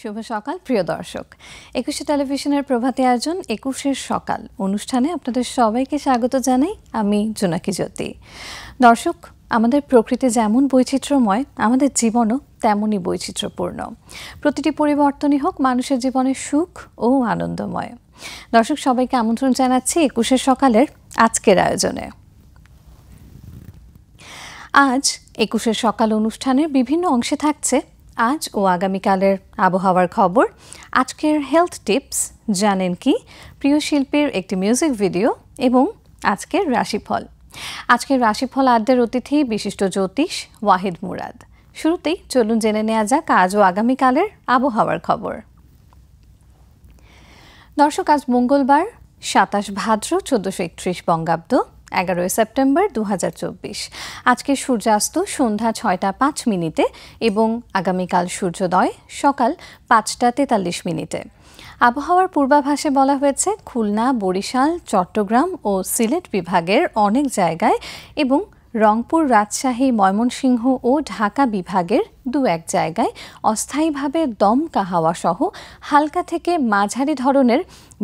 শুভ সকাল প্রিয় দর্শক, ২১শে টেলিভিশনের প্রভাতী আয়োজন ২১এর সকাল অনুষ্ঠানে আপনাদের সবাইকে স্বাগত জানাই। আমি জোনাকি জ্যোতি। দর্শক, আমাদের প্রকৃতি যেমন বৈচিত্র্যময়, আমাদের জীবনও তেমনই বৈচিত্র্যপূর্ণ। প্রতিটি পরিবর্তনই হোক মানুষের জীবনে সুখ ও আনন্দময়। দর্শক, সবাইকে আমন্ত্রণ জানাচ্ছি ২১এর সকালের আজকের আয়োজনে। আজ ২১এর সকাল অনুষ্ঠানের বিভিন্ন অংশে থাকছে আজ ও আগামীকালের আবহাওয়ার খবর, আজকের হেলথ টিপস, জানেন কি, প্রিয় শিল্পীর একটি মিউজিক ভিডিও এবং আজকের রাশিফল। আজকের রাশিফল আড্ডার অতিথি বিশিষ্ট জ্যোতিষ ওয়াহিদ মুরাদ। শুরুতেই চলুন জেনে নেওয়া যাক আজ ও আগামীকালের আবহাওয়ার খবর। দর্শক, আজ মঙ্গলবার ২৭ ভাদ্র ১৪৩১ বঙ্গাব্দ, ১১ সেপ্টেম্বর ২০২৪। আজকে সূর্যাস্ত সন্ধ্যা ৬টা ৫ মিনিটে এবং আগামীকাল সূর্যোদয় সকাল ৫টা ৪৩ মিনিটে। আবহাওয়ার পূর্বাভাসে বলা হয়েছে খুলনা, বরিশাল, চট্টগ্রাম ও সিলেট বিভাগের অনেক জায়গায় এবং রংপুর, রাজশাহী, ময়মনসিংহ ও ঢাকা বিভাগের দু-এক জায়গায় অস্থায়ীভাবে দমকা হাওয়া সহ হালকা থেকে মাঝারি ধরনের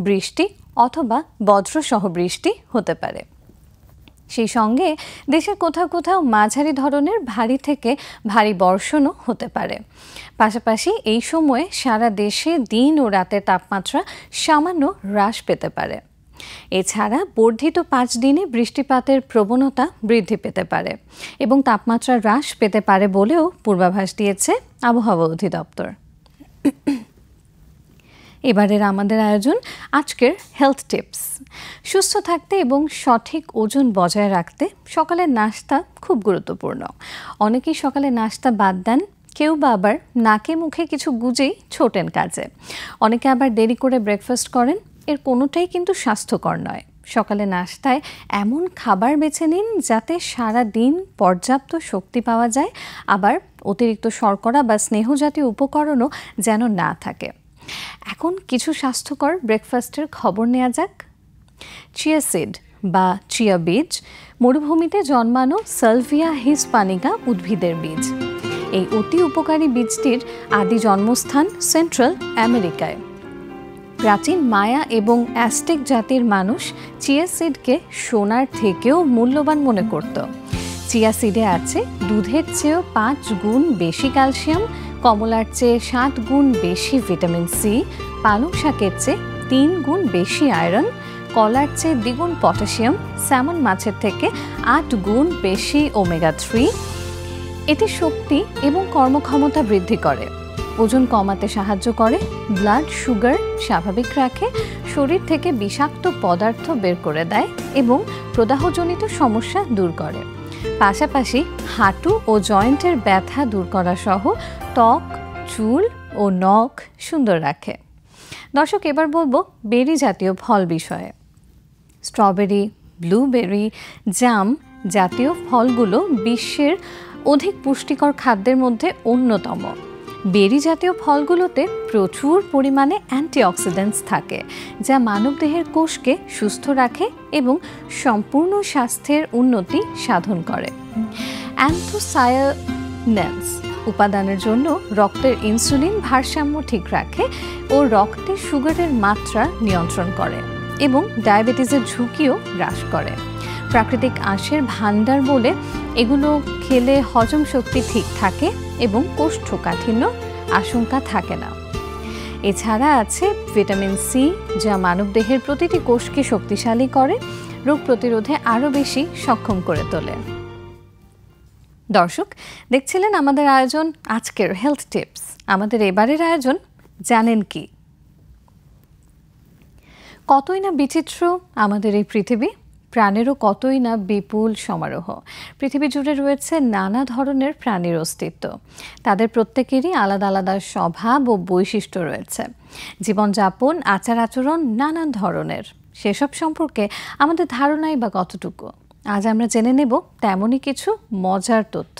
বৃষ্টি অথবা বজ্রসহ বৃষ্টি হতে পারে। সেই সঙ্গে দেশের কোথাও কোথাও মাঝারি ধরনের ভারী থেকে ভারী বর্ষণও হতে পারে। পাশাপাশি এই সময়ে সারা দেশে দিন ও রাতের তাপমাত্রা সামান্য হ্রাস পেতে পারে। এছাড়া বর্ধিত ৫ দিনে বৃষ্টিপাতের প্রবণতা বৃদ্ধি পেতে পারে এবং তাপমাত্রা হ্রাস পেতে পারে বলেও পূর্বাভাস দিয়েছে আবহাওয়া অধিদপ্তর। এবারের আমাদের আয়োজন আজকের হেলথ টিপস। সুস্থ থাকতে এবং সঠিক ওজন বজায় রাখতে সকালের নাস্তা খুব গুরুত্বপূর্ণ। অনেকেই সকালে নাস্তা বাদ দেন, কেউ বা আবার নাকে মুখে কিছু গুজেই ছোটেন কাজে। অনেকে আবার দেরি করে ব্রেকফাস্ট করেন। এর কোনোটাই কিন্তু স্বাস্থ্যকর নয়। সকালে নাস্তায় এমন খাবার বেছে নিন যাতে সারা দিন পর্যাপ্ত শক্তি পাওয়া যায়, আবার অতিরিক্ত শর্করা বা স্নেহজাতীয় উপকরণও যেন না থাকে। এখন কিছু স্বাস্থ্যকর ব্রেকফাস্টের খবর নেওয়া যাক। চিয়া সিড বা চিয়া বীজ মরুভূমিতে জন্মানো সালভিয়া হিসপানিকা উদ্ভিদের বীজ। এই অতি উপকারী বীজটির আদি জন্মস্থান সেন্ট্রাল আমেরিকায়। প্রাচীন মায়া এবং অ্যাজটেক জাতির মানুষ চিয়া সিডকে সোনার থেকেও মূল্যবান মনে করত। চিয়া সিডে আছে দুধের চেয়েও ৫ গুণ বেশি ক্যালসিয়াম, কমলার চেয়ে ৭ গুণ বেশি ভিটামিন সি, পালং শাকের চেয়ে ৩ গুণ বেশি আয়রন, কলার চেয়ে দ্বিগুণ পটাশিয়াম, স্যামন মাছের থেকে ৮ গুণ বেশি ওমেগা 3। এটি শক্তি এবং কর্মক্ষমতা বৃদ্ধি করে, ওজন কমাতে সাহায্য করে, ব্লাড সুগার স্বাভাবিক রাখে, শরীর থেকে বিষাক্ত পদার্থ বের করে দেয় এবং প্রদাহজনিত সমস্যা দূর করে। পাশাপাশি হাঁটু ও জয়েন্টের ব্যথা দূর করা সহ ত্বক, চুল ও নখ সুন্দর রাখে। দর্শক, এবার বলবো বেরি জাতীয় ফল বিষয়ে। স্ট্রবেরি, ব্লুবেরি, জাম জাতীয় ফলগুলো বিশ্বের অধিক পুষ্টিকর খাদ্যের মধ্যে অন্যতম। বেরি জাতীয় ফলগুলোতে প্রচুর পরিমাণে অ্যান্টিঅক্সিডেন্টস থাকে, যা মানবদেহের কোষকে সুস্থ রাখে এবং সম্পূর্ণ স্বাস্থ্যের উন্নতি সাধন করে। অ্যান্থোসায়ানিনস উপাদানের জন্য রক্তের ইনসুলিন ভারসাম্য ঠিক রাখে ও রক্তে সুগারের মাত্রা নিয়ন্ত্রণ করে এবং ডায়াবেটিসের ঝুঁকিও হ্রাস করে। প্রাকৃতিক আঁশের ভাণ্ডার বলে এগুলো খেলে হজম শক্তি ঠিক থাকে এবং কোষ্ঠকাঠিন্য আশঙ্কা থাকে না। এছাড়া আছে ভিটামিন সি, যা মানবদেহের প্রতিটি কোষকে শক্তিশালী করে, রোগ প্রতিরোধে আরও বেশি সক্ষম করে তোলে। দর্শক, দেখছিলেন আমাদের আয়োজন আজকের হেলথ টিপস। আমাদের এবারের আয়োজন জানেন কি। কতই না বিচিত্র আমাদের এই পৃথিবী, প্রাণেরও কতই না বিপুল সমারোহ। পৃথিবী জুড়ে রয়েছে নানা ধরনের প্রাণীর অস্তিত্ব। তাদের প্রত্যেকেরই আলাদা আলাদা স্বভাব ও বৈশিষ্ট্য রয়েছে। জীবনযাপন, আচার আচরণ নানান ধরনের। সেসব সম্পর্কে আমাদের ধারণাই বা কতটুকু? আজ আমরা জেনে নেব তেমনই কিছু মজার তথ্য।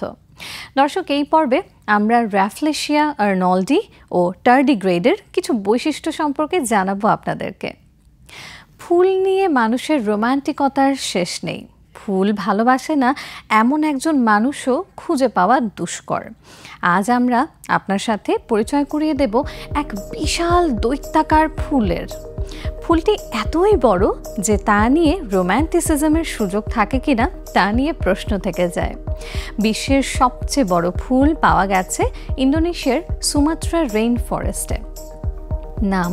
দর্শক, এই পর্বে আমরা র্যাফলেশিয়া আর্নল্ডি ও টার্ডিগ্রেডের কিছু বৈশিষ্ট্য সম্পর্কে জানাবো আপনাদেরকে। ফুল নিয়ে মানুষের রোমান্টিকতার শেষ নেই। ফুল ভালোবাসে না এমন একজন মানুষও খুঁজে পাওয়া দুষ্কর। আজ আমরা আপনার সাথে পরিচয় করিয়ে দেব এক বিশাল দৈত্যাকার ফুলের। ফুলটি এতই বড় যে তা নিয়ে রোম্যান্টিসিজমের সুযোগ থাকে কিনা তা নিয়ে প্রশ্ন থেকে যায়। বিশ্বের সবচেয়ে বড় ফুল পাওয়া গেছে ইন্দোনেশিয়ার সুমাত্রা রেইন ফরেস্টে। নাম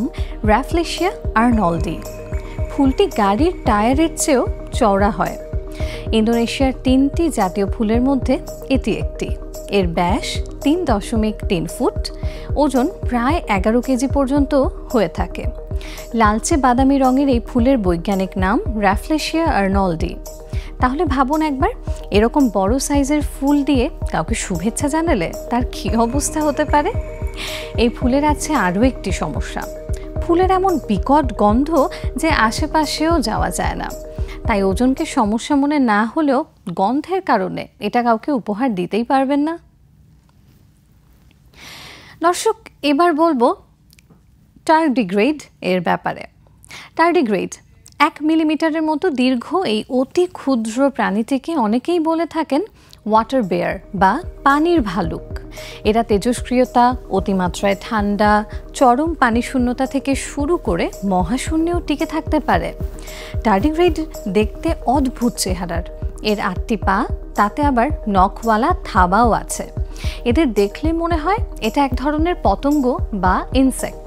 র্যাফলেশিয়া আর্নল্ডি। ফুলটি গাড়ির টায়ারের চেয়েও চওড়া হয়। ইন্দোনেশিয়ার 3টি জাতীয় ফুলের মধ্যে এটি একটি। এর ব্যাস 3.3 ফুট, ওজন প্রায় 11 কেজি পর্যন্ত হয়ে থাকে। লালচে বাদামি রঙের এই ফুলের বৈজ্ঞানিক নাম র্যাফলেশিয়া আর্নল্ডি। তাহলে ভাবুন একবার, এরকম বড় সাইজের ফুল দিয়ে কাউকে শুভেচ্ছা জানালে তার কী অবস্থা হতে পারে। এই ফুলের আছে আরও একটি সমস্যা। ফুলের এমন বিকট গন্ধ যে আশেপাশেও যাওয়া যায় না। তাই ওজনকে সমস্যা মনে না হলেও গন্ধের কারণে এটা কাউকে উপহার দিতেই পারবেন না। দর্শক, এবার বলবো টার্ডিগ্রেড এর ব্যাপারে। টার্ডিগ্রেড 1 মিলিমিটারের মতো দীর্ঘ এই অতি ক্ষুদ্র প্রাণীটিকে অনেকেই বলে থাকেন ওয়াটার বেয়ার বা পানির ভালুক। এরা তেজস্ক্রিয়তা, অতিমাত্রায় ঠান্ডা, চরম পানি শূন্যতা থেকে শুরু করে মহাশূন্যেও টিকে থাকতে পারে। টার্ডিগ্রেড দেখতে অদ্ভুত চেহারার। এর 8টি পা, তাতে আবার নখওয়ালা থাবাও আছে। এদের দেখলে মনে হয় এটা এক ধরনের পতঙ্গ বা ইনসেক্ট,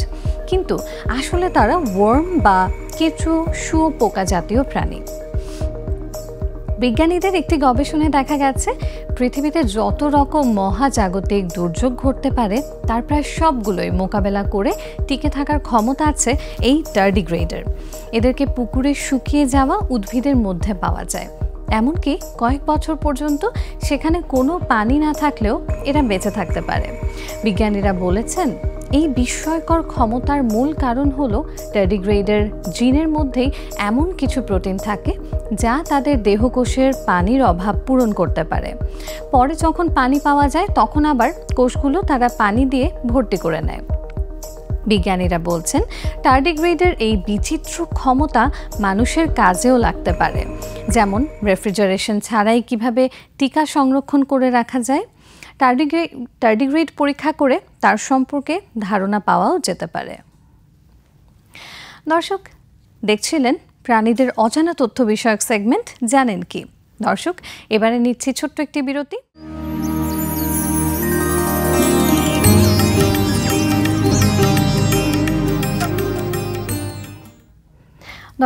কিন্তু আসলে তারা ওয়ার্ম বা কেঁচো, শুঁয়োপোকা জাতীয় প্রাণী। বিজ্ঞানীদের একটি গবেষণায় দেখা গেছে পৃথিবীতে যত রকম মহাজাগতিক দুর্যোগ ঘটতে পারে তার প্রায় সবগুলোই মোকাবেলা করে টিকে থাকার ক্ষমতা আছে এই টার্ডিগ্রেডের। এদেরকে পুকুরে শুকিয়ে যাওয়া উদ্ভিদের মধ্যে পাওয়া যায়। এমনকি কয়েক বছর পর্যন্ত সেখানে কোনো পানি না থাকলেও এরা বেঁচে থাকতে পারে। বিজ্ঞানীরা বলেছেন এই বিস্ময়কর ক্ষমতার মূল কারণ হলো টার্ডিগ্রেডের জিনের মধ্যেই এমন কিছু প্রোটিন থাকে যা তাদের দেহকোষের পানির অভাব পূরণ করতে পারে। পরে যখন পানি পাওয়া যায় তখন আবার কোষগুলো তারা পানি দিয়ে ভর্তি করে নেয়। বিজ্ঞানীরা বলছেন টার্ডিগ্রেডের এই বিচিত্র ক্ষমতা মানুষের কাজেও লাগতে পারে, যেমন রেফ্রিজারেশন ছাড়াই কিভাবে টিকা সংরক্ষণ করে রাখা যায়। টার্ডিগ্রেড পরীক্ষা করে তার সম্পর্কে ধারণা পাওয়াও যেতে পারে। দর্শক, দেখছিলেন প্রাণীদের অজানা তথ্য বিষয়ক সেগমেন্ট জানেন কি। দর্শক, এবারে নিচ্ছি ছোট্ট একটি বিরতি।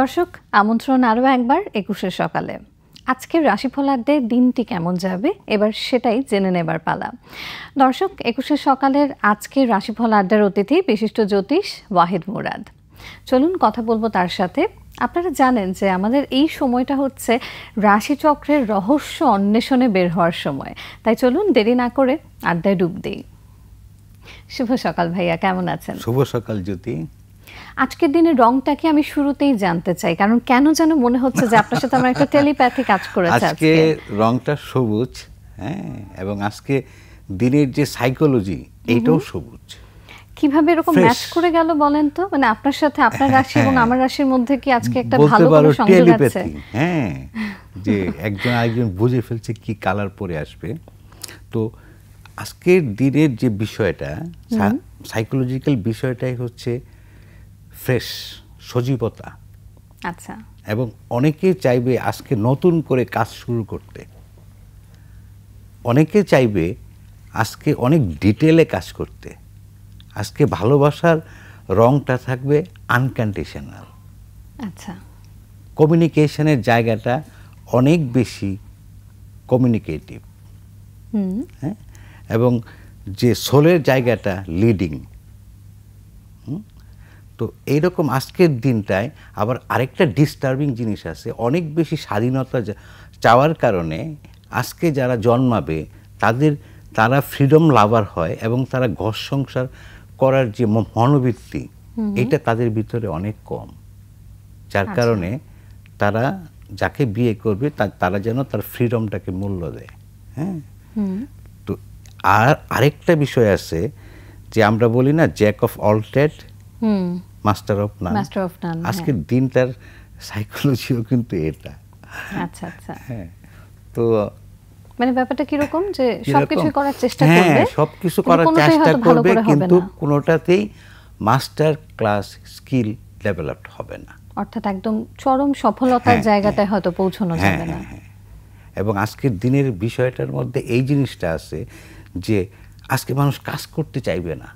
দর্শক, আমন্ত্রণ আরও একবার 21 সকালে। আজকের রাশিফল আড্ডায় দিনটি কেমন যাবে এবার সেটাই জেনে নেবার পালা। দর্শক, 21 সকালের আজকের রাশিফল আড্ডার অতিথি বিশিষ্ট জ্যোতিষ ওয়াহিদ মুরাদ। চলুন কথা বলবো তার সাথে। আপনারা জানেন যে আমাদের এই সময়টা হচ্ছে রাশিচক্রের রহস্য অন্বেষণে বের হওয়ার সময়, তাই চলুন দেরি না করে আড্ডায় ডুব দিই। শুভ সকাল ভাইয়া, কেমন আছেন? শুভ সকাল জ্যোতি। আজকের দিনের রংটাকে আমি শুরুতেই জানতে চাই, কারণ কেন যেন মনে হচ্ছে যে আপনার সাথে আমার একটা টেলিপ্যাথি কাজ করেছে। আজকে রংটা সবুজ, হ্যাঁ, এবং আজকে দিনের যে সাইকোলজি এটাও সবুজ। কিভাবে এরকম ম্যাচ করে গেল বলেন তো? মানে আপনার সাথে আপনার রাশি এবং আমার রাশির মধ্যে কি আজকে একটা ভালো কোনো সংযোগ আছে? হ্যাঁ, যে একজন আরেকজন বুঝে ফেলছে কি কালার পরে আসবে। তো আজকের দিনের যে বিষয়টা, সাইকোলজিক্যাল বিষয়টাই হচ্ছে ফ্রেশ, সজীবতা। আচ্ছা। এবং অনেকে চাইবে আজকে নতুন করে কাজ শুরু করতে, অনেকে চাইবে আজকে অনেক ডিটেলে কাজ করতে। আজকে ভালোবাসার রংটা থাকবে আনকন্ডিশনাল। আচ্ছা। কমিউনিকেশনের জায়গাটা অনেক বেশি কমিউনিকেটিভ, হ্যাঁ, এবং যে সোলের জায়গাটা লিডিং। তো এইরকম আজকের দিনটায় আবার আরেকটা ডিস্টার্বিং জিনিস আছে। অনেক বেশি স্বাধীনতা চাওয়ার কারণে আজকে যারা জন্মাবে তারা ফ্রিডম লাভার হয় এবং তারা ঘর সংসার করার যে মনোবৃত্তি এটা তাদের ভিতরে অনেক কম, যার কারণে তারা যাকে বিয়ে করবে তারা যেন তার ফ্রিডমটাকে মূল্য দেয়। হ্যাঁ, তো আরেকটা বিষয় আছে যে আমরা বলি না, Jack of all trade master of নান। আজকের দিনটার সাইকোলজিও কিন্তু এটা। আচ্ছা আচ্ছা, হ্যাঁ, তো মানে ব্যাপারটা কিরকম যে কিরকম? সবকিছু করার চেষ্টা হ্যাঁ, করবে, সবকিছু কিন্তু করার কোনোটাই চেষ্টা হয়তো ভালো করবে, করে হবে কিন্তু না। কোনোটাতেই মাস্টার ক্লাস স্কিল ডেভেলপড হবে না। অর্থাৎ একদম চরম সফলতার হ্যাঁ, জায়গাটায় হয়তো পৌঁছানো হ্যাঁ, যাবে না। হ্যাঁ, হ্যাঁ। এবং আজকের দিনের বিষয়টার মধ্যে এই জিনিসটা আছে যে আজকে মানুষ কাজ করতে চাইবে না।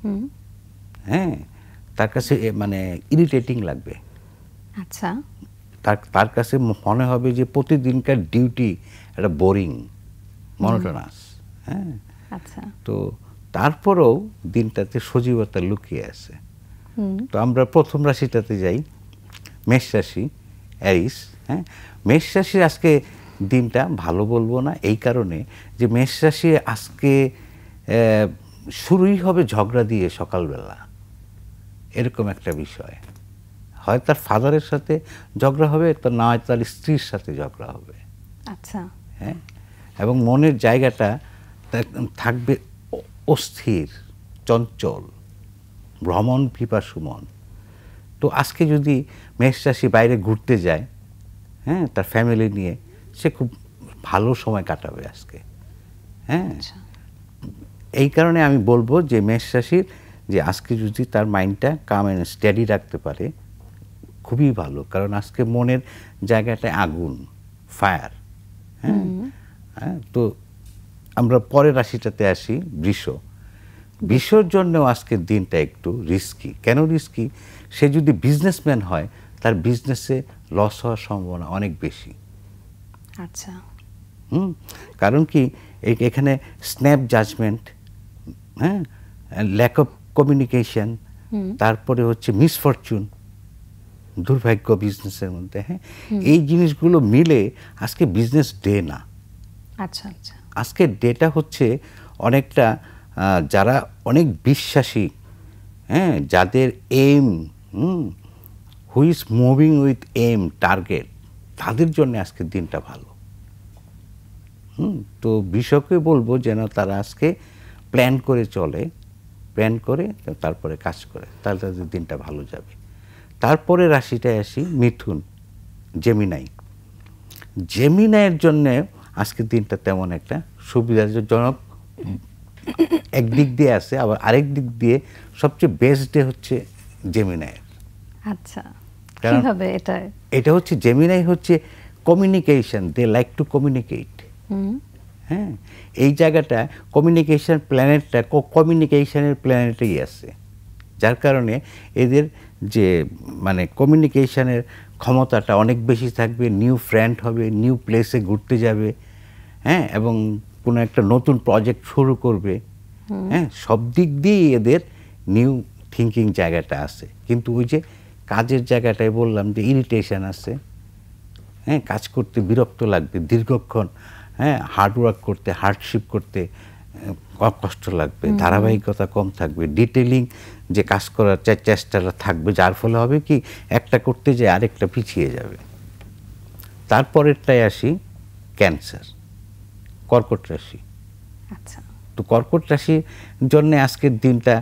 হুম, হ্যাঁ, তার কাছে মানে ইরিটেটিং লাগবে। আচ্ছা, তার কাছে মনে হবে যে প্রতিদিনকার ডিউটি একটা বোরিং, মনোটোনাস। হ্যাঁ, আচ্ছা, তো তারপরেও দিনটাতে সজীবতা লুকিয়ে আছে। হুম, তো আমরা প্রথম রাশিটাতে যাই, মেষ রাশি, অ্যারিস। হ্যাঁ, মেষ রাশির আজকে দিনটা ভালো বলবো না, এই কারণে যে মেষ রাশি আজকে শুরুই হবে ঝগড়া দিয়ে সকালবেলা, এরকম একটা বিষয়। হয় তার ফাদারের সাথে ঝগড়া হবে, তো না হয় তার স্ত্রীর সাথে ঝগড়া হবে। আচ্ছা, হ্যাঁ, এবং মনের জায়গাটা থাকবে অস্থির, চঞ্চল, ভ্রমণ পিপাসু মন। তো আজকে যদি মেষ রাশি বাইরে ঘুরতে যায়, হ্যাঁ, তার ফ্যামিলি নিয়ে, সে খুব ভালো সময় কাটাবে আজকে। হ্যাঁ, আচ্ছা, এই কারণে আমি বলবো যে মেষ রাশির যে আজকে যদি তার মাইন্ডটা কাম এন্ড স্টেডি রাখতে পারে, খুবই ভালো। কারণ আজকে মনের জায়গাটায় আগুন, ফায়ার। হ্যাঁ, হ্যাঁ, তো আমরা পরের রাশিটাতে আসি, বৃষ। বৃষর জন্যও আজকের দিনটা একটু রিস্কি। কেন রিস্কি? সে যদি বিজনেসম্যান হয়, তার বিজনেসে লস হওয়ার সম্ভাবনা অনেক বেশি। আচ্ছা, কারণ কি, এখানে স্ন্যাপ জাজমেন্ট, হ্যাঁ, ল্যাক অফ কমিউনিকেশন, তারপরে হচ্ছে মিসফরচুন, দুর্ভাগ্য বিজনেসের মধ্যে। হ্যাঁ, এই জিনিসগুলো মিলে আজকে বিজনেস ডে না। আচ্ছা, আচ্ছা, আজকের ডেটা হচ্ছে অনেকটা যারা অনেক বিশ্বাসী, হ্যাঁ, যাদের um, who is moving with um, target, তাদের জন্য আজকের দিনটা ভালো। তো বিষয়কে বলবো যেন তারা আজকে প্ল্যান করে চলে, প্ল্যান করে তারপরে কাজ করে, তাহলে তাদের দিনটা ভালো যাবে। তারপরে রাশিটায় আসি, মিথুন, জেমিনাই। জেমিনাইয়ের জন্য আজকের দিনটা তেমন একটা সুবিধাজনক একদিক দিয়ে আছে, আবার আরেক দিক দিয়ে সবচেয়ে বেস্ট ডে হচ্ছে জেমিনাইয়ের। আচ্ছা, কারণ কিভাবে এটা? এটা হচ্ছে জেমিনাই হচ্ছে communication, they like to communicate. হ্যাঁ, এই জায়গাটা কমিউনিকেশন প্ল্যানেটটা কমিউনিকেশনের প্ল্যানেটেই আছে, যার কারণে এদের যে মানে কমিউনিকেশনের ক্ষমতাটা অনেক বেশি থাকবে, নিউ ফ্রেন্ড হবে, নিউ প্লেসে ঘুরতে যাবে, হ্যাঁ, এবং কোনো একটা নতুন প্রজেক্ট শুরু করবে। হ্যাঁ, সব দিক দিয়েই এদের নিউ থিঙ্কিং জায়গাটা আছে। কিন্তু ওই যে কাজের জায়গাটায় বললাম যে ইরিটেশন আছে, হ্যাঁ, কাজ করতে বিরক্ত লাগবে দীর্ঘক্ষণ, হ্যাঁ, হার্ডওয়ার্ক করতে, হার্ডশিপ করতে কষ্ট লাগবে, ধারাবাহিকতা কম থাকবে, ডিটেলিং যে কাজ করার চেষ্টাটা থাকবে, যার ফলে হবে কি একটা করতে যেয়ে আরেকটা পিছিয়ে যাবে। তারপরেরটায় আসি, ক্যান্সার, কর্কট রাশি। আচ্ছা, তো কর্কট রাশির জন্য আজকের দিনটা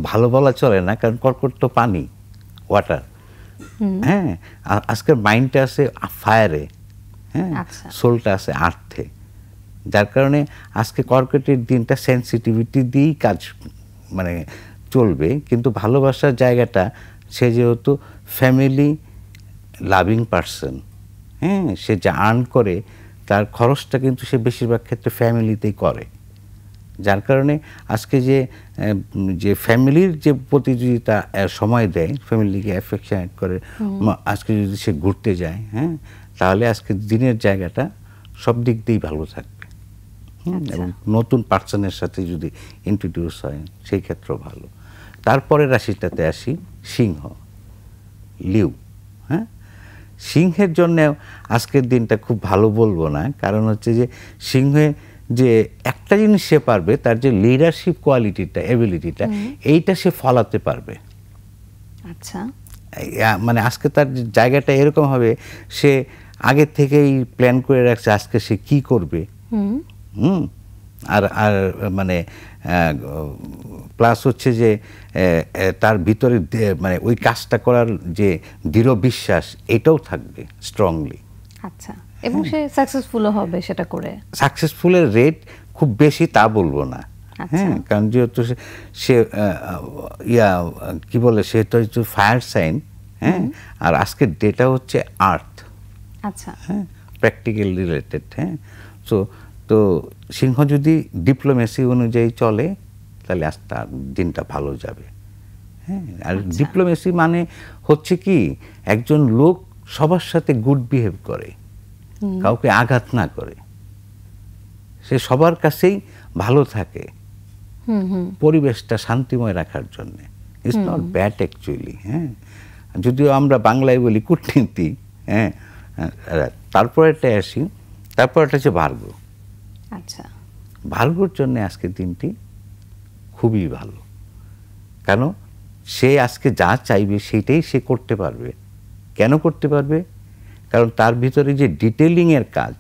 ভালো বলা চলে না, কারণ কর্কট তো পানি, ওয়াটার। হ্যাঁ, আজকের মাইন্ডটা আছে ফায়ারে, হ্যাঁ, আচ্ছা, সোলটা আছে আর্থে, যার কারণে আজকে কর্কটের দিনটা সেন্সিটিভিটি দিয়েই কাজ মানে চলবে। কিন্তু ভালোবাসার জায়গাটা, সে যেহেতু ফ্যামিলি লাভিং পারসন, হ্যাঁ, সে যা আর্ন করে তার খরচটা কিন্তু সে বেশিরভাগ ক্ষেত্রে ফ্যামিলিতেই করে, যার কারণে আজকে যে ফ্যামিলির যে প্রতিযোগিতা সময় দেয়, ফ্যামিলিকে অ্যাফেকশনেট করে, আজকে যদি সে ঘুরতে যায়, হ্যাঁ, তাহলে আজকে দিনের জায়গাটা সব দিক দিয়েই ভালো থাকবে। এবং নতুন পার্সনের সাথে যদি ইন্ট্রোডিউস হয়, সেই ক্ষেত্রেও ভালো। তারপরে রাশিটাতে আসি, সিংহ, লিউ। হ্যাঁ, সিংহের জন্য আজকের দিনটা খুব ভালো বলবো না, কারণ হচ্ছে যে সিংহে যে একটা জিনিস সে পারবে, তার যে লিডারশিপ কোয়ালিটিটা, এবিলিটিটা, এইটা সে ফলাতে পারবে। আচ্ছা, মানে আজকে তার জায়গাটা এরকম হবে, সে আগে থেকেই প্ল্যান করে রাখছে আজকে সে কি করবে। আর আর মানে প্লাস হচ্ছে যে তার ভিতরে মানে ওই কাজটা করার যে দৃঢ় বিশ্বাস, এটাও থাকবে স্ট্রংলি। আচ্ছা, এবং সে সাকসেসফুলও হবে সেটা করে? সাকসেসফুলের রেট খুব বেশি তা বলবো না। হ্যাঁ, কারণ যেহেতু সে কি বলে, সে তো হচ্ছে ফায়ার সাইন। হ্যাঁ, আর আজকের ডেটা হচ্ছে আর্থ। আচ্ছা, হ্যাঁ, প্র্যাকটিক্যাল রিলেটেড। হ্যাঁ, তো সিংহ যদি ডিপ্লোমেসি অনুযায়ী চলে তাহলে আজ তার দিনটা ভালো যাবে। হ্যাঁ, আর ডিপ্লোমেসি মানে হচ্ছে কি, একজন লোক সবার সাথে গুড বিহেভ করে, কাউকে আঘাত না করে, সে সবার কাছেই ভালো থাকে, পরিবেশটা শান্তিময় রাখার জন্য। It's not bad actually. হ্যাঁ, যদিও আমরা বাংলায় বলি কূটনীতি। হ্যাঁ, তারপরেটা আসি, তারপরটা হচ্ছে ভার্গ। আচ্ছা, ভার্গর জন্য আজকের দিনটি খুবই ভালো। কেন? সে আজকে যা চাইবে সেটাই সে করতে পারবে। কেন করতে পারবে? কারণ তার ভিতরে যে ডিটেলিংয়ের কাজ,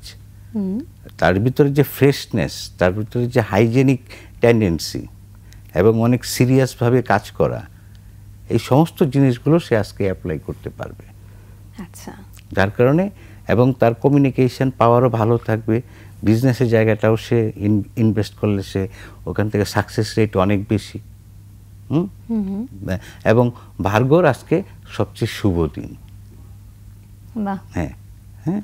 তার ভিতরে যে ফ্রেশনেস, তার ভিতরে যে হাইজেনিক টেন্ডেন্সি এবং অনেক সিরিয়াসভাবে কাজ করা, এই সমস্ত জিনিসগুলো সে আজকে অ্যাপ্লাই করতে পারবে। আচ্ছা, যার কারণে, এবং তার কমিউনিকেশন পাওয়ারও ভালো থাকবে। বিজনেসের জায়গাটাও সে ইনভেস্ট করলে সে ওখান থেকে সাকসেস রেট অনেক বেশি। এবং ভার্গর আজকে সবচেয়ে শুভ দিন। বাহ, হ্যাঁ হ্যাঁ।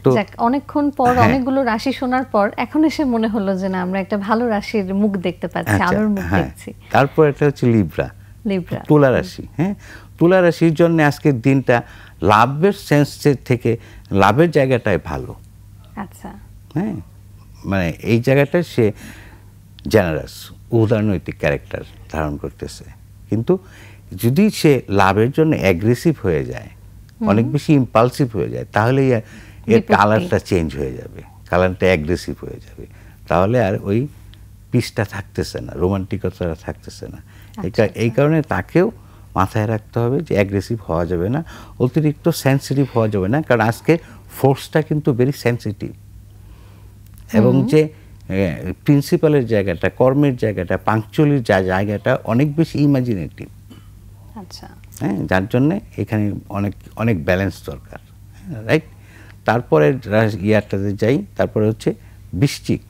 তো অনেকক্ষণ পর অনেকগুলো রাশি শোনার পর এখন এসে মনে হলো যে না, আমরা একটা ভালো রাশির মুখ দেখতে পাচ্ছি, আলোর মুখ দেখছি। তারপর এটা হচ্ছে লিব্রা, তুলা রাশি। হ্যাঁ, তুলা রাশির জন্য আজকের দিনটা লাভের সেন্স থেকে লাভের জায়গাটাই ভালো। আচ্ছা, হ্যাঁ, মানে এই জায়গাটা সে জেনারাস, উদারনৈতিক ক্যারেক্টার ধারণ করতেছে। কিন্তু যদি সে লাভের জন্য অ্যাগ্রেসিভ হয়ে যায়, অনেক বেশি ইম্পালসিভ হয়ে যায়, তাহলে এর কালারটা চেঞ্জ হয়ে যাবে, কালারটা অ্যাগ্রেসিভ হয়ে যাবে। তাহলে আর ওই পিসটা থাকতেছে না, রোমান্টিকতাটা থাকতেছে না। এই কারণে তাকেও মাথায় রাখতে হবে যে অ্যাগ্রেসিভ হওয়া যাবে না, অতিরিক্ত সেন্সিটিভ হওয়া যাবে না। কারণ আজকে ফোর্সটা কিন্তু ভেরি সেন্সিটিভ, এবং যে প্রিন্সিপালের জায়গাটা, কর্মের জায়গাটা, পাংচুয়ালির জায়গাটা অনেক বেশি ইমাজিনেটিভ। আচ্ছা, হ্যাঁ, যার জন্যে এখানে অনেক অনেক ব্যালেন্স দরকার। রাইট। তারপরে ইয়ারটাতে যাই, তারপরে হচ্ছে বৃশ্চিক,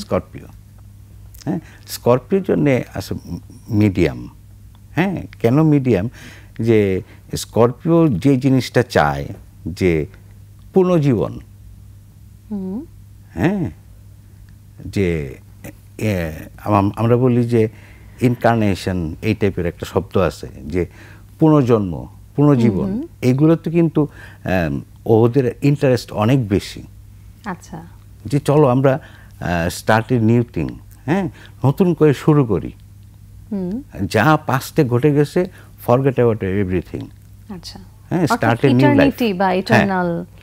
স্করপিও। হ্যাঁ, স্করপিওর জন্যে আছে মিডিয়াম। হ্যাঁ, কেন মিডিয়াম? যে স্করপিও যে জিনিসটা চায় যে পুনর্জীবন। হ্যাঁ, যে আমরা বলি যে ইনকার্নেশন, এই টাইপের একটা শব্দ আছে, যে পুনর্জন্ম, পুনর্জীবন, এগুলোতে কিন্তু ওদের ইন্টারেস্ট অনেক বেশি। আচ্ছা, যে চলো আমরা স্টার্ট এ নিউ থিং। হ্যাঁ, নতুন করে শুরু করি, যা পাস্টে ঘটে গেছে ফরগেট অ্যাবাউট এভরিথিং। আচ্ছা, হ্যাঁ, start a new life,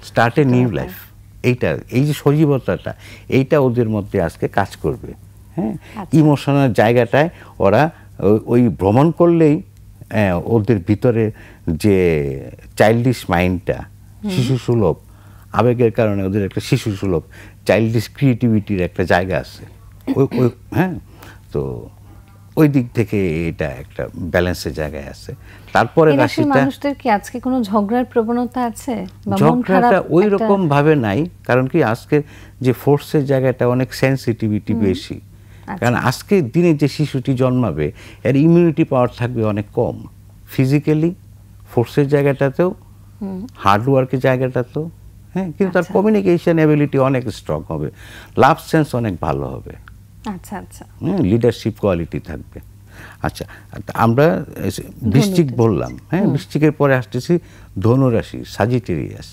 start a new life. এই যে সজীবতাটা, এইটা ওদের মধ্যে আজকে কাজ করবে। হ্যাঁ, ইমোশনাল জায়গাটায় ওরা ওই ভ্রমণ করলেই ওদের ভিতরে যে চাইল্ডিশ মাইন্ডটা, শিশু সুলভ আবেগের কারণে ওদের একটা শিশু সুলভ চাইল্ডিশ ক্রিয়েটিভিটির একটা জায়গা আছে। হ্যাঁ, তো ওই দিক থেকে এটা একটা ব্যালেন্সের জায়গায় আছে। তারপরে রাশিটা, মানুষদের কি আজকে কোনো ঝগড়ার প্রবণতা আছে? ঝগড়াটা ওই রকম ভাবে নাই, কারণ কি আজকে যে ফোর্সের জায়গাটা অনেক সেন্সিটিভিটি বেশি। কারণ আজকে দিনে যে শিশুটি জন্মাবে এর ইমিউনিটি পাওয়ার থাকবে অনেক কম, ফিজিক্যালি ফোর্সের জায়গাটাতেও, হার্ডওয়ার্কের জায়গাটাতেও। হ্যাঁ, কিন্তু তার কমিউনিকেশন এবিলিটি অনেক স্ট্রং হবে, লাভ সেন্স অনেক ভালো হবে। আচ্ছা আচ্ছা, লিডারশিপ কোয়ালিটি থাকবে। আচ্ছা, আমরা বৃশ্চিক বললাম। হ্যাঁ, বৃশ্চিকের পরে আসতেছি ধনুরাশি, সাজিটেরিয়াস।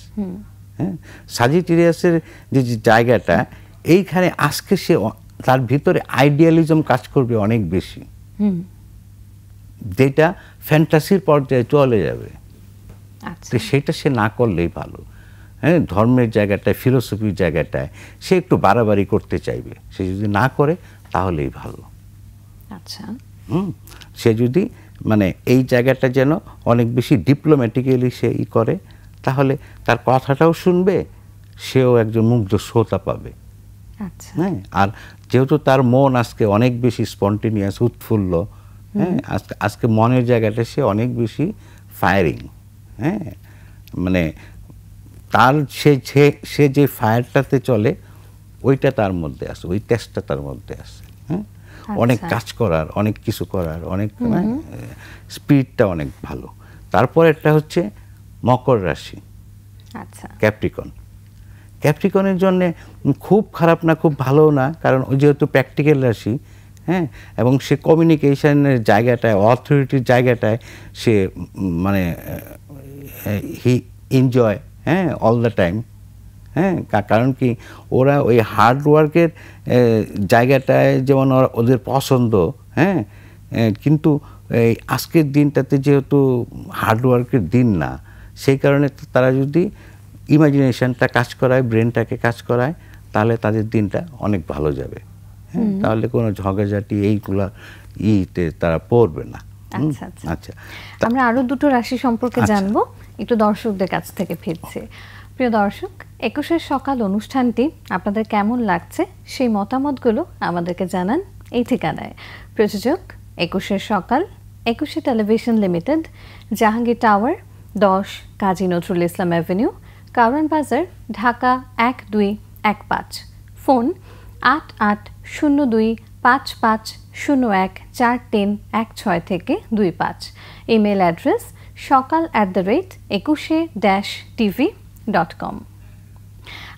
হ্যাঁ, সাজিটেরিয়াসের যে জায়গাটা, এইখানে আজকে সে তার ভিতরে আইডিয়ালিজম কাজ করবে অনেক বেশি, যেটা ফ্যান্টাসির পর্যায়ে চলে যাবে। তো সেটা সে না করলেই ভালো। হ্যাঁ, ধর্মের জায়গাটায়, ফিলোসফির জায়গাটায় সে একটু বাড়াবাড়ি করতে চাইবে, সে যদি না করে তাহলেই ভালো। আচ্ছা, সে যদি মানে এই জায়গাটা যেন অনেক বেশি ডিপ্লোম্যাটিক্যালি সে করে, তাহলে তার কথাটাও শুনবে, সেও একজন মুগ্ধ শ্রোতা পাবে। হ্যাঁ, আর যেহেতু তার মন আজকে অনেক বেশি স্পন্টেনিয়াস, উৎফুল্ল। হ্যাঁ, আজকে মনের জায়গাটা সে অনেক বেশি ফায়ারিং। হ্যাঁ, মানে তার সে যে ফায়ারটাতে চলে ওইটা তার মধ্যে আছে, ওই টেস্টটা তার মধ্যে আছে। হ্যাঁ, অনেক কাজ করার, অনেক কিছু করার, অনেক স্পিডটা অনেক ভালো। তারপর একটা হচ্ছে মকর রাশি, আচ্ছা, ক্যাপ্রিকন। ক্যাপ্রিকনের জন্য খুব খারাপ না, খুব ভালো না, কারণ ওই যেহেতু প্র্যাকটিক্যাল রাশি, হ্যাঁ, এবং সে কমিউনিকেশনের জায়গাটায়, অথরিটির জায়গাটায় সে মানে হি এনজয়, হ্যাঁ, অল দ্য টাইম। হ্যাঁ, কারণ কি ওরা ওই হার্ডওয়ার্কের জায়গাটায় যেমন ওদের পছন্দ, হ্যাঁ, কিন্তু এই আজকের দিনটাতে যেহেতু হার্ডওয়ার্কের দিন না, সেই কারণে তারা যদি ইমাজিনেশনটা কাজ করায়, ব্রেনটাকে কাজ করায়, তাহলে তাদের দিনটা অনেক ভালো যাবে। হ্যাঁ, তাহলে কোনো ঝগড়াঝাটি এইগুলা তারা পড়বে না। আচ্ছা আচ্ছা, আচ্ছা, আমরা আরো দুটো রাশি সম্পর্কে জানবো, একটু দর্শকদের কাছ থেকে ফিরছি। প্রিয় দর্শক, 21 সকাল অনুষ্ঠানটি আপনাদের কেমন লাগছে সেই মতামতগুলো আমাদেরকে জানান এই ঠিকানায়। প্রযোজক 21 সকাল, 21 television limited, Jahangir tower, 10 Kazi Nazrul Islam avenue, Karwan Bazar, Dhaka 1215। Phone 880255014316 থেকে 25। ইমেল অ্যাড্রেস সকাল@21-tv.com।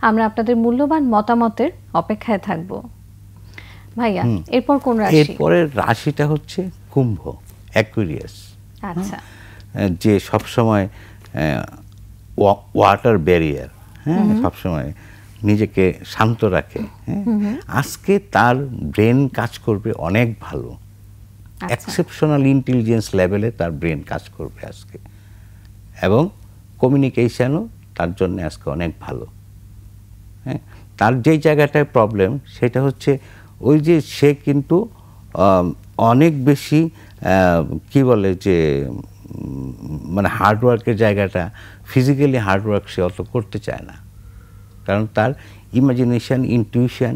আমরা আপনাদের মূল্যবান মতামতের অপেক্ষায় থাকব। ভাইয়া, এরপর কোন রাশি? এরপরের রাশিটা হচ্ছে কুম্ভ, অ্যাকুয়ারিয়াস। আচ্ছা, যে সবসময় ওয়াটার ব্যারিয়ার, হ্যাঁ, সবসময় নিজেকে শান্ত রাখে। হ্যাঁ, আজকে তার ব্রেন কাজ করবে অনেক ভালো, এক্সেপশনাল ইন্টেলিজেন্স লেভেলে তার ব্রেন কাজ করবে আজকে, এবং কমিউনিকেশনও তার জন্য আজকে অনেক ভালো। হ্যাঁ, তার যেই জায়গাটায় প্রবলেম সেটা হচ্ছে ওই যে সে কিন্তু অনেক বেশি কি বলে যে মানে হার্ডওয়ার্কের জায়গাটা, ফিজিক্যালি হার্ডওয়ার্ক সে অত করতে চায় না, কারণ তার ইমাজিনেশন, ইনটিউশন,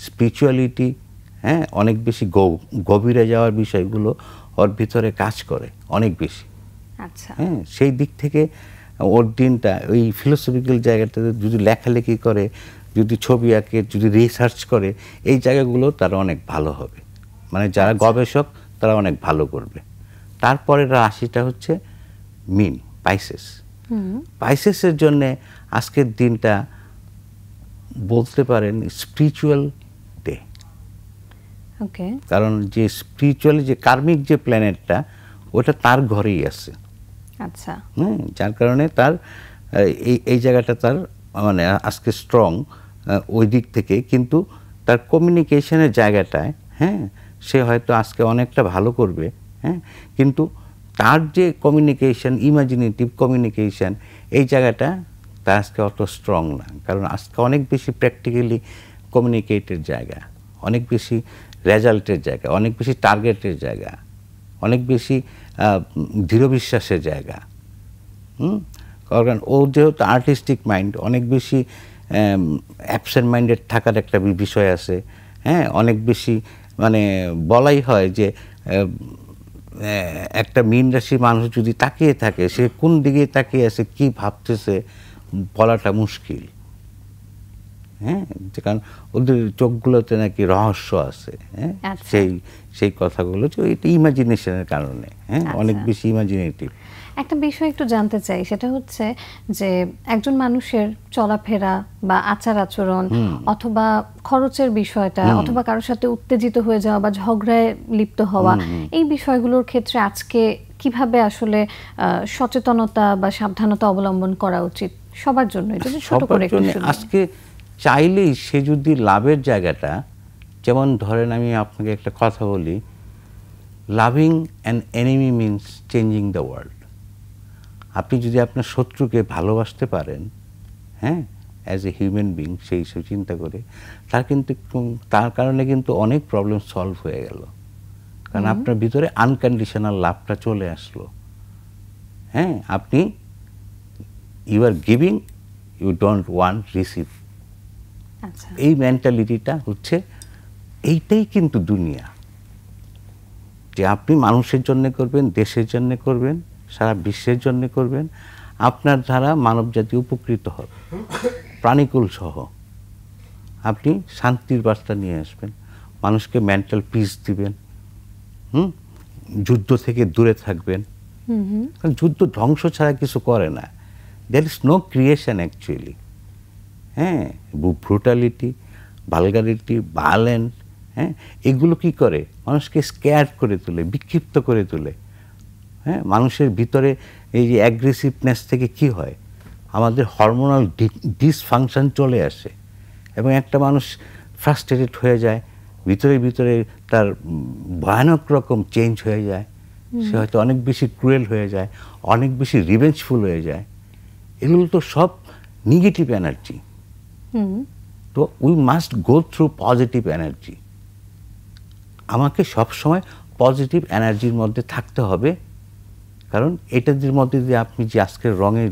স্পিরিচুয়ালিটি, হ্যাঁ, অনেক বেশি গভীরে যাওয়ার বিষয়গুলো ওর ভিতরে কাজ করে অনেক বেশি। আচ্ছা, হ্যাঁ, সেই দিক থেকে ওর দিনটা ওই ফিলোসফিক্যাল জায়গাটাতে যদি লেখালেখি করে, যদি ছবি আঁকে, যদি রিসার্চ করে, এই জায়গাগুলো তার অনেক ভালো হবে, মানে যারা গবেষক তারা অনেক ভালো করবে। তারপরে রাশিটা হচ্ছে মিন, পাইসেস। পাইসেসের জন্যে আজকের দিনটা বলতে পারেন স্পিরিচুয়াল ডে। ওকে, কারণ যে স্পিরিচুয়াল যে কার্মিক যে প্ল্যানেটটা ওটা তার ঘরেই আছে। আচ্ছা, হ্যাঁ, যার কারণে তার এই জায়গাটা তার মানে আজকে স্ট্রং ওই দিক থেকে, কিন্তু তার কমিউনিকেশনের জায়গাটায়, হ্যাঁ, সে হয়তো আজকে অনেকটা ভালো করবে। হ্যাঁ, কিন্তু তার যে কমিউনিকেশন, ইমাজিনেটিভ কমিউনিকেশন, এই জায়গাটা তার আজকে অত স্ট্রং না, কারণ আজকে অনেক বেশি প্র্যাকটিক্যালি কমিউনিকেটের জায়গা, অনেক বেশি রেজাল্টের জায়গা, অনেক বেশি টার্গেটের জায়গা, অনেক বেশি দৃঢ় বিশ্বাসের জায়গা। কারণ ও যেহেতু আর্টিস্টিক মাইন্ড, অনেক বেশি অ্যাবসেন্ট মাইন্ডেড থাকার একটা বিষয় আছে। হ্যাঁ, অনেক বেশি মানে বলাই হয় যে একটা মীন রাশির মানুষ যদি তাকিয়ে থাকে, সে কোন দিকে তাকিয়ে আছে, কি ভাবতেছে, বলাটা মুশকিল। হ্যাঁ, কারণ ওদের চোখগুলোতে নাকি রহস্য আছে। হ্যাঁ, সেই কথাগুলো যে এটা ইমাজিনেশনের কারণে। হ্যাঁ, অনেক বেশি ইমাজিনেটিভ। একটা বিষয় একটু জানতে চাই, সেটা হচ্ছে যে একজন মানুষের চলাফেরা বা আচার আচরণ, অথবা খরচের বিষয়টা, অথবা কারোর সাথে উত্তেজিত হয়ে যাওয়া বা ঝগড়ায় লিপ্ত হওয়া, এই বিষয়গুলোর ক্ষেত্রে আজকে কিভাবে আসলে সচেতনতা বা সাবধানতা অবলম্বন করা উচিত সবার জন্য, যদি ছোট করে একটু শুনি। আজকে চাইলেই সে যদি লাভের জায়গাটা, যেমন ধরেন আমি আপনাকে একটা কথা বলি, loving an enemy means changing the world. আপনি যদি আপনার শত্রুকে ভালোবাসতে পারেন, হ্যাঁ, অ্যাজ এ হিউম্যান বিং, সেই হিসেবে চিন্তা করে, তার কারণে কিন্তু অনেক প্রবলেম সলভ হয়ে গেল, কারণ আপনার ভিতরে আনকন্ডিশনাল লাভটা চলে আসলো। হ্যাঁ, আপনি you are giving, you don't want receive. এই মেন্টালিটিটা হচ্ছে, এইটাই কিন্তু দুনিয়া, যে আপনি মানুষের জন্য করবেন, দেশের জন্য করবেন, সারা বিশ্বের জন্য করবেন, আপনার দ্বারা মানবজাতি উপকৃত হবে, প্রাণীকুল সহ। আপনি শান্তির বার্তা নিয়ে আসবেন, মানুষকে মেন্টাল পিস দিবেন, যুদ্ধ থেকে দূরে থাকবেন। কারণ যুদ্ধ ধ্বংস ছাড়া কিছু করে না। There is no creation actually. হ্যাঁ, ব্রুটালিটি, ভালগারিটি, ভায়োলেন্স, হ্যাঁ, এগুলো কি করে? মানুষকে স্ক্যার করে তোলে, বিক্ষিপ্ত করে তোলে। হ্যাঁ, মানুষের ভিতরে এই যে অ্যাগ্রেসিভনেস থেকে কি হয়, আমাদের হরমোনাল ডিসফাংশন চলে আসে এবং একটা মানুষ ফ্রাস্ট্রেটেড হয়ে যায়, ভিতরে ভিতরে তার ভয়ানক রকম চেঞ্জ হয়ে যায়, সে হয়তো অনেক বেশি ক্রুয়েল হয়ে যায়, অনেক বেশি রিভেঞ্জফুল হয়ে যায়। এগুলো তো সব নেগেটিভ এনার্জি। তো we must go through positive energy. আমাকে সবসময় পজিটিভ এনার্জির মধ্যে থাকতে হবে, কারণ এটাদের মধ্যে দিয়ে আপনি যে আজকের রঙের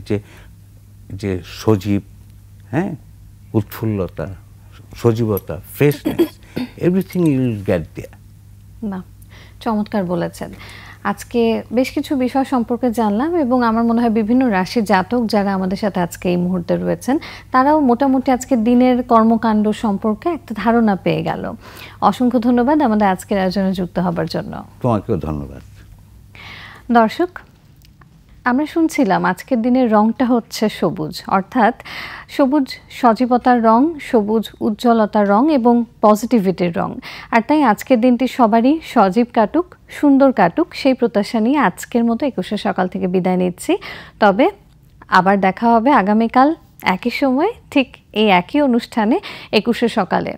যে সজীব, হ্যাঁ, উৎফুল্লতা, সজীবতা, freshness, everything you will get there. না, চমৎকার বলেছেন। আজকে বেশ কিছু বিষয় সম্পর্কে জানলাম এবং আমার মনে হয় বিভিন্ন রাশির জাতক যারা আমাদের সাথে আজকে এই মুহূর্তে রয়েছেন তারাও মোটামুটি আজকে দিনের কর্মকাণ্ড সম্পর্কে একটা ধারণা পেয়ে গেল। অসংখ্য ধন্যবাদ আমাদের আজকের আয়োজনে যুক্ত হবার জন্য। তোমাকেও ধন্যবাদ। দর্শক, আমরা শুনছিলাম আজকের দিনের রংটা হচ্ছে সবুজ, অর্থাৎ সবুজ সজীবতার রং, সবুজ উজ্জ্বলতার রং এবং পজিটিভিটির রং। আর তাই আজকের দিনটি সবারই সজীব কাটুক, সুন্দর কাটুক, সেই প্রত্যাশা নিয়ে আজকের মতো 21শে সকাল থেকে বিদায় নিচ্ছি। তবে আবার দেখা হবে আগামীকাল একই সময় ঠিক এই একই অনুষ্ঠানে 21শে সকালে।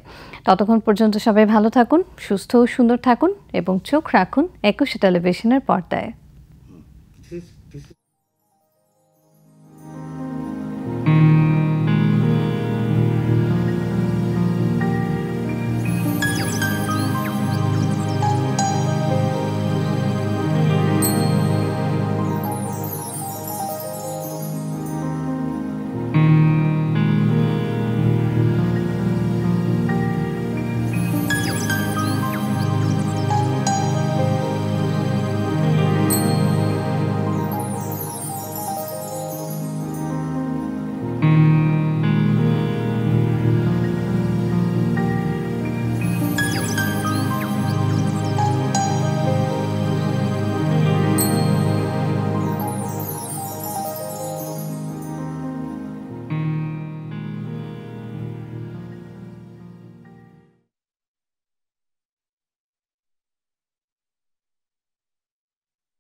ততক্ষণ পর্যন্ত সবাই ভালো থাকুন, সুস্থ ও সুন্দর থাকুন এবং চোখ রাখুন 21শে টেলিভিশনের পর্দায়।